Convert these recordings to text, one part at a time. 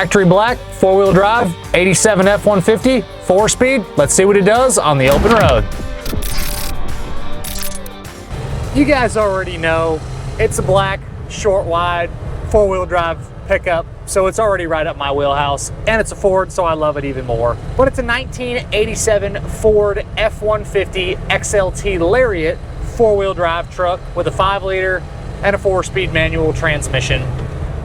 Factory black, 4-wheel drive, 87 F150, 4-speed. Let's see what it does on the open road. You guys already know it's a black, short, wide, 4-wheel drive pickup, so it's already right up my wheelhouse, and it's a Ford, so I love it even more. But it's a 1987 Ford F150 XLT Lariat 4-wheel drive truck with a 5-liter and a 4-speed manual transmission.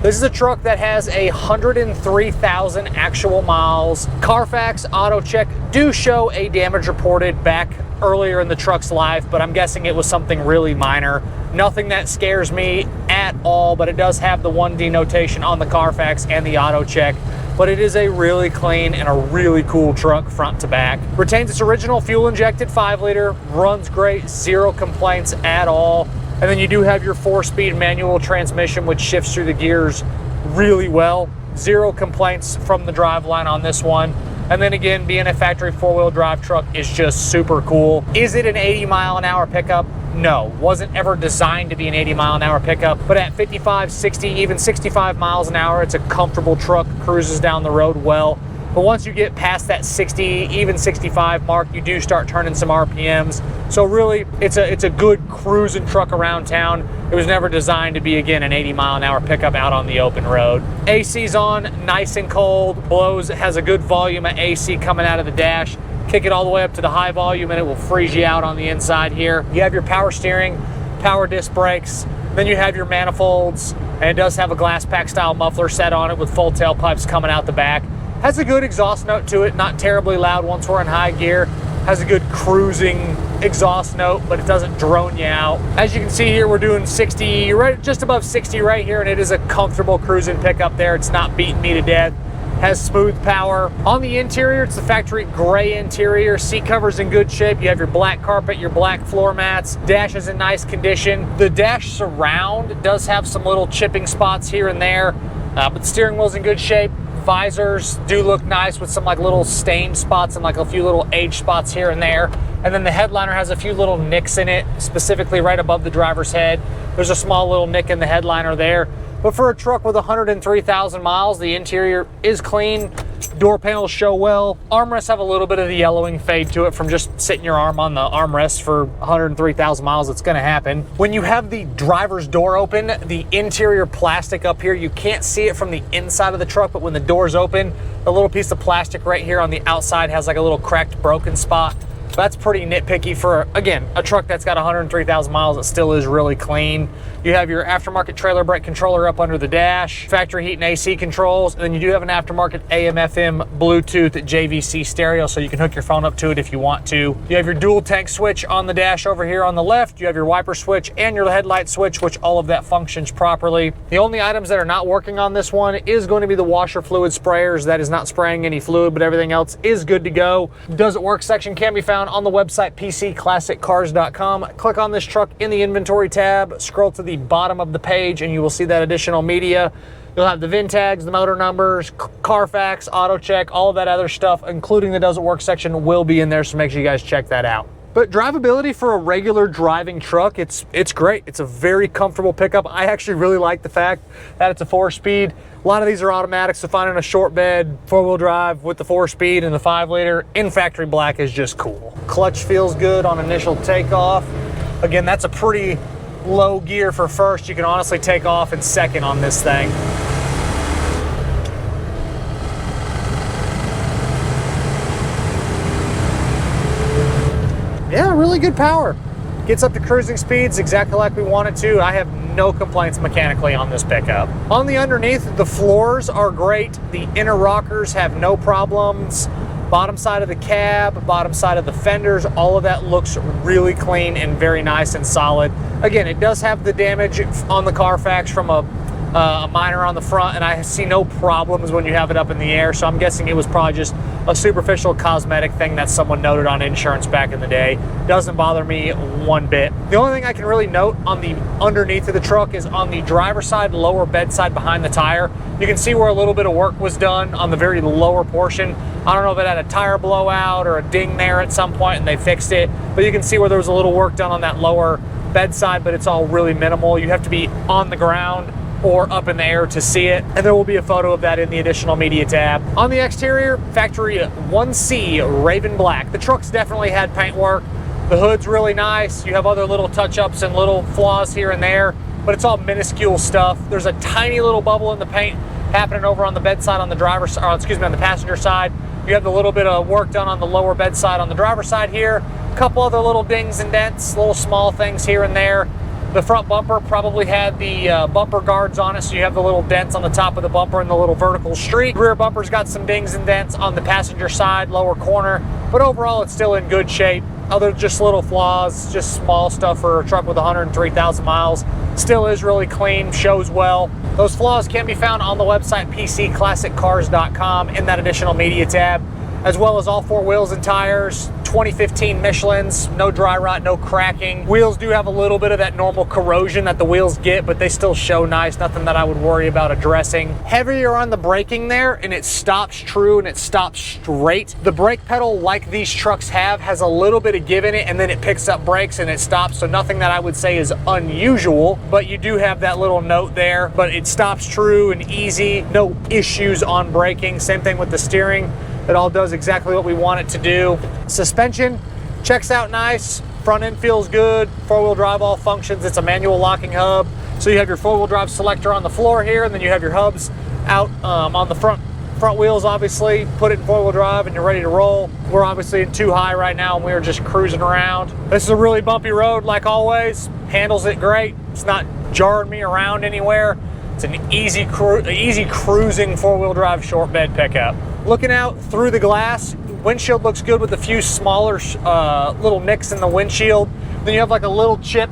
This is a truck that has 103,000 actual miles. Carfax Auto Check do show a damage reported back earlier in the truck's life, but I'm guessing it was something really minor. Nothing that scares me at all, but it does have the 1D notation on the Carfax and the Auto Check. But it is a really clean and a really cool truck front to back. Retains its original fuel-injected 5-liter, runs great, 0 complaints at all. And then you do have your 4-speed manual transmission, which shifts through the gears really well. 0 complaints from the driveline on this one. And then again, being a factory 4-wheel drive truck is just super cool. Is it an 80-mile-an-hour pickup? No, wasn't ever designed to be an 80-mile-an-hour pickup, but at 55, 60, even 65 miles an hour, it's a comfortable truck, cruises down the road well. But once you get past that 60, even 65 mark, you do start turning some RPMs. So really, it's a good cruising truck around town. It was never designed to be, again, an 80-mile-an-hour pickup out on the open road. AC's on, nice and cold, blows, it has a good volume of AC coming out of the dash. Kick it all the way up to the high volume and it will freeze you out on the inside here. You have your power steering, power disc brakes, then you have your manifolds, and it does have a glass pack style muffler set on it with full tailpipes coming out the back. Has a good exhaust note to it, not terribly loud once we're in high gear. Has a good cruising exhaust note, but it doesn't drone you out. As you can see here, we're doing 60, right just above 60 right here, and it is a comfortable cruising pickup there. It's not beating me to death. Has smooth power. On the interior, it's the factory gray interior. Seat cover's in good shape. You have your black carpet, your black floor mats. Dash is in nice condition. The dash surround does have some little chipping spots here and there, but the steering wheel's in good shape. Visors do look nice with some like little stain spots and like a few little age spots here and there. And then the headliner has a few little nicks in it, specifically right above the driver's head. There's a small little nick in the headliner there. But for a truck with 103,000 miles, the interior is clean. Door panels show well. Armrests have a little bit of the yellowing fade to it from just sitting your arm on the armrest for 103,000 miles. It's gonna happen. When you have the driver's door open, the interior plastic up here, you can't see it from the inside of the truck, but when the door's open, the little piece of plastic right here on the outside has like a little cracked, broken spot. That's pretty nitpicky for, again, a truck that's got 103,000 miles. It still is really clean. You have your aftermarket trailer brake controller up under the dash, factory heat and AC controls, and then you do have an aftermarket AM, FM, Bluetooth, JVC stereo, so you can hook your phone up to it if you want to. You have your dual tank switch on the dash over here on the left. You have your wiper switch and your headlight switch, which all of that functions properly. The only items that are not working on this one is going to be the washer fluid sprayers. That is not spraying any fluid, but everything else is good to go. Does it work section can be found on the website pcclassiccars.com. Click on this truck in the inventory tab, scroll to the bottom of the page, and you will see that additional media. You'll have the VIN tags, the motor numbers, Carfax, Auto Check, all of that other stuff, including the Does It Work section, will be in there, so make sure you guys check that out. But drivability for a regular driving truck, it's great. It's a very comfortable pickup. I actually really like the fact that it's a 4-speed. A lot of these are automatics, so finding a short bed 4-wheel drive with the 4-speed and the 5-liter in factory black is just cool. Clutch feels good on initial takeoff. Again, that's a pretty low gear for first. You can honestly take off in second on this thing. Yeah, really good power. Gets up to cruising speeds exactly like we want it to. I have no complaints mechanically on this pickup. On the underneath, the floors are great. The inner rockers have no problems. Bottom side of the cab, bottom side of the fenders, all of that looks really clean and very nice and solid. Again, it does have the damage on the Carfax from a minor on the front, and I see no problems when you have it up in the air, so I'm guessing it was probably just a superficial cosmetic thing that someone noted on insurance back in the day. Doesn't bother me one bit. The only thing I can really note on the underneath of the truck is on the driver's side, lower bed side behind the tire. You can see where a little bit of work was done on the very lower portion. I don't know if it had a tire blowout or a ding there at some point and they fixed it, but you can see where there was a little work done on that lower bedside, but it's all really minimal. You have to be on the ground or up in the air to see it, and there will be a photo of that in the additional media tab. On the exterior, factory 1C Raven Black. The truck's definitely had paint work. The hood's really nice. You have other little touch-ups and little flaws here and there, but it's all minuscule stuff. There's a tiny little bubble in the paint happening over on the bedside on the driver's, or excuse me, on the passenger side. You have the little bit of work done on the lower bedside on the driver's side here. A couple other little dings and dents, little small things here and there. The front bumper probably had the bumper guards on it, so you have the little dents on the top of the bumper and the little vertical streak. Rear bumper's got some dings and dents on the passenger side, lower corner, but overall it's still in good shape. Other just little flaws, just small stuff for a truck with 103,000 miles. Still is really clean, shows well. Those flaws can be found on the website pcclassiccars.com in that additional media tab, as well as all 4 wheels and tires, 2015 Michelins, no dry rot, no cracking. Wheels do have a little bit of that normal corrosion that the wheels get, but they still show nice, nothing that I would worry about addressing. Heavier on the braking there, and it stops true and it stops straight. The brake pedal, like these trucks have, has a little bit of give in it, and then it picks up brakes and it stops, so nothing that I would say is unusual, but you do have that little note there, but it stops true and easy, no issues on braking. Same thing with the steering. It all does exactly what we want it to do. Suspension checks out nice. Front end feels good. 4-wheel drive all functions. It's a manual locking hub. So you have your 4-wheel drive selector on the floor here, and then you have your hubs out on the front wheels, obviously. Put it in 4-wheel drive and you're ready to roll. We're obviously in 2 high right now and we're just cruising around. This is a really bumpy road like always. Handles it great. It's not jarring me around anywhere. It's an easy cruising 4-wheel drive short bed pickup. Looking out through the glass, windshield looks good with a few smaller little nicks in the windshield. Then you have like a little chip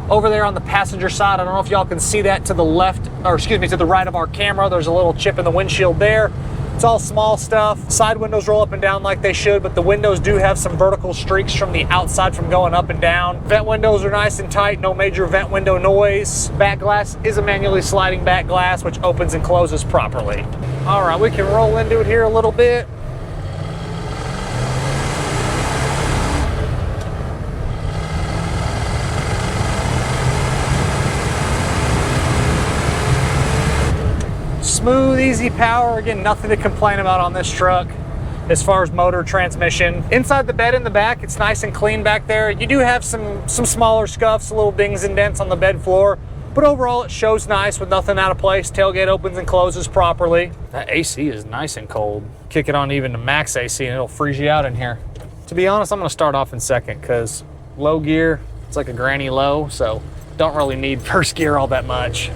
over there on the passenger side. I don't know if y'all can see that to the left, or excuse me, to the right of our camera. There's a little chip in the windshield there. It's all small stuff. Side windows roll up and down like they should, but the windows do have some vertical streaks from the outside from going up and down. Vent windows are nice and tight, no major vent window noise. Back glass is a manually sliding back glass, which opens and closes properly. All right, we can roll into it here a little bit. Smooth, easy power. Again, nothing to complain about on this truck as far as motor, transmission. Inside the bed in the back, it's nice and clean back there. You do have some smaller scuffs, little dings and dents on the bed floor, but overall it shows nice with nothing out of place. Tailgate opens and closes properly. That AC is nice and cold. Kick it on even to max AC and it'll freeze you out in here. To be honest, I'm gonna start off in second because low gear, it's like a granny low, so don't really need first gear all that much.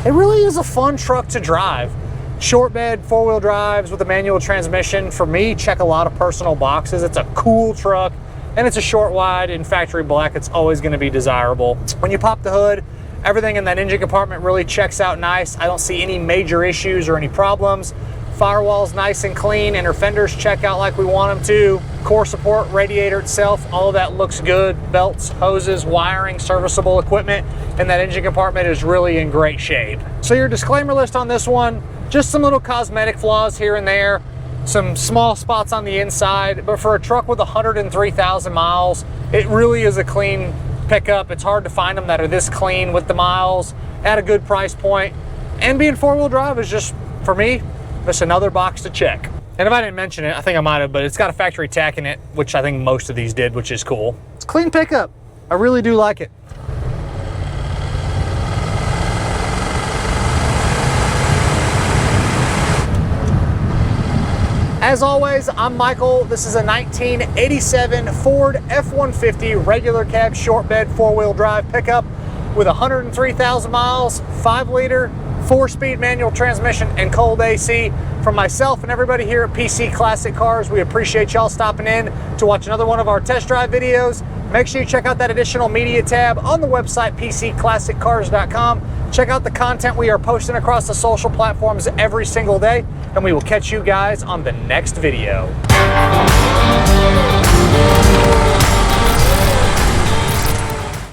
It really is a fun truck to drive. Short bed, 4-wheel drives with a manual transmission, for me, check a lot of personal boxes. It's a cool truck, and it's a short wide in factory black. It's always gonna be desirable. When you pop the hood, everything in that engine compartment really checks out nice. I don't see any major issues or any problems. Firewall's nice and clean, inner fenders check out like we want them to. Core support, radiator itself, all of that looks good. Belts, hoses, wiring, serviceable equipment, and that engine compartment is really in great shape. So your disclaimer list on this one, just some little cosmetic flaws here and there, some small spots on the inside, but for a truck with 103,000 miles, it really is a clean pickup. It's hard to find them that are this clean with the miles at a good price point. And being 4-wheel drive is just, for me, just another box to check. And if I didn't mention it, I think I might have, but it's got a factory tack in it, which I think most of these did, which is cool. It's a clean pickup. I really do like it. As always, I'm Michael. This is a 1987 Ford F150 regular cab short bed 4-wheel drive pickup with 103,000 miles, 5-liter, 4-speed manual transmission and cold AC. From myself and everybody here at PC Classic Cars, we appreciate y'all stopping in to watch another one of our test drive videos. Make sure you check out that additional media tab on the website pcclassiccars.com. Check out the content we are posting across the social platforms every single day, and we will catch you guys on the next video.